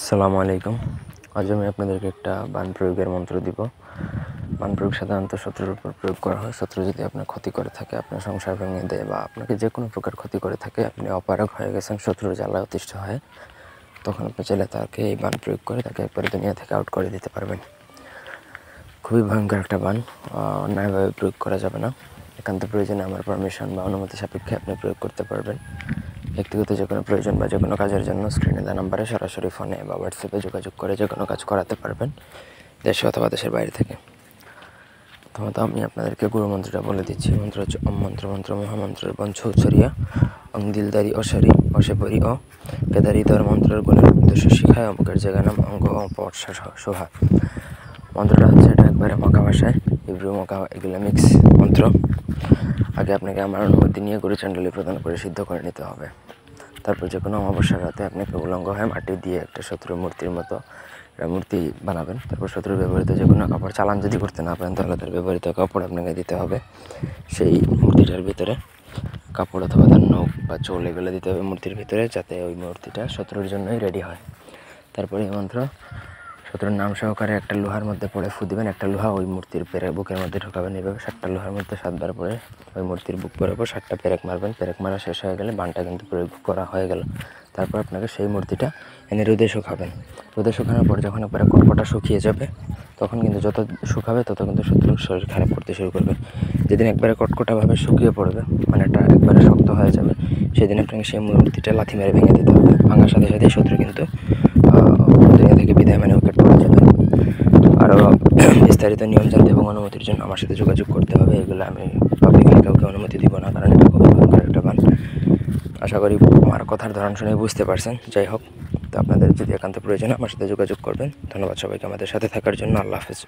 আসসালামু আলাইকুম। আজ আমি আপনাদেরকে একটা বান প্রয়োগের মন্ত্র দিব। বান প্রয়োগ সাধারণত শত্রুর উপর প্রয়োগ করা হয়। শত্রু যদি আপনার ক্ষতি করে থাকে, আপনার সংসার ভেঙে দেয় বা আপনাকে যে কোনো প্রকার ক্ষতি করে থাকে, আপনি অপারগ হয়ে গেছেন, শত্রুর জ্বালায় অতিষ্ঠ হয়, তখন আপনি চাইলে তাকে এই বান প্রয়োগ করে তাকে একবারে দুনিয়া থেকে আউট করে দিতে পারবেন। খুবই ভয়ঙ্কর একটা বান, অন্যায়ভাবে প্রয়োগ করা যাবে না। একান্ত প্রয়োজনে আমার পারমিশন বা অনুমতি সাপেক্ষে আপনি প্রয়োগ করতে পারবেন। ব্যক্তিগত যে কোনো প্রয়োজন বা যে কোনো কাজের জন্য স্ক্রিনে দেওয়া নাম্বারে সরাসরি ফোনে বা হোয়াটসঅ্যাপে যোগাযোগ করে যে কোনো কাজ করাতে পারবেন, দেশে অথবা দেশের বাইরে থেকে। প্রথমত আমি আপনাদেরকে গুরুমন্ত্রটা বলে দিচ্ছি। মন্ত্র হচ্ছে ওম মন্ত্র মন্ত্র মহামন্ত্রের বঞ্চ উচ্চরিয়া অং দিলদারি অসারি অশেপরি অ কেদারি দর মন্ত্রের গুণের উদ্দেশ্য শিখায় অমুকের জায়গা নাম অঙ্গ অপর্ষা শোভা। মন্ত্রটা হচ্ছে এটা একবারে মক্কা ভাষায়, হিব্রু মক্কা এগুলো মিক্স মন্ত্র। আগে আপনাকে আমার অনুমতি নিয়ে গুরু চণ্ডালী প্রদান করে সিদ্ধ করে নিতে হবে। তারপর যে কোনো অমাবস্যার রাতে আপনাকে উলঙ্গ হয়ে মাটি দিয়ে একটা শত্রুর মূর্তির মতো মূর্তি বানাবেন। তারপর শত্রুর ব্যবহৃত যে কোনো কাপড় চালান যদি করতে না পারেন, তাহলে তার ব্যবহৃত কাপড় আপনাকে দিতে হবে সেই মূর্তিটার ভিতরে। কাপড় অথবা তার নখ বা চোল এগুলো দিতে হবে মূর্তির ভিতরে, যাতে ওই মূর্তিটা শত্রুর জন্যই রেডি হয়। তারপরে এই মন্ত্র শত্রুর নাম সহকারে একটা লোহার মধ্যে পড়ে ফু দিবেন। একটা লোহা ওই মূর্তির বুকের মধ্যে ঢোকাবেন। এইভাবে 7টা লোহার মধ্যে 7বার পরে ওই মূর্তির বুক বরাবর 7টা পেরেক মারবেন। পেরেক মারা শেষ হয়ে গেলে বানটা কিন্তু প্রয়োগ করা হয়ে গেল। তারপর আপনাকে সেই মূর্তিটা এনে রোদে শুকাবেন। রোদে শুকানোর পর যখন একবারে কটকটা শুকিয়ে যাবে, তখন কিন্তু যত শুকাবে তত কিন্তু শত্রুর শরীর খারাপ করতে শুরু করবে। যেদিন একবারে কটকটাভাবে শুকিয়ে পড়বে, মানে এটা একবারে শক্ত হয়ে যাবে, সেদিন আপনাকে সেই মূর্তিটা লাথি মেরে ভেঙে দিতে হবে। ভাঙার সাথে সাথে শত্রু কিন্তু দুনিয়া থেকে বিদায় মানে উইকেট পড়ে যাবে। আরও বিস্তারিত নিয়ম জানতে এবং অনুমতির জন্য আমার সাথে যোগাযোগ করতে হবে। এগুলো আমি পাবলিকলি কাউকে অনুমতি দিব না, কারণ এটা খুবই ভয়ঙ্কর একটা বান। আশা করি আমার কথার ধরন শুনে বুঝতে পারছেন। যাই হোক, তো আপনাদের যদি একান্ত প্রয়োজন আমার সাথে যোগাযোগ করবেন। ধন্যবাদ সবাইকে আমাদের সাথে থাকার জন্য। আল্লাহ হাফেজ।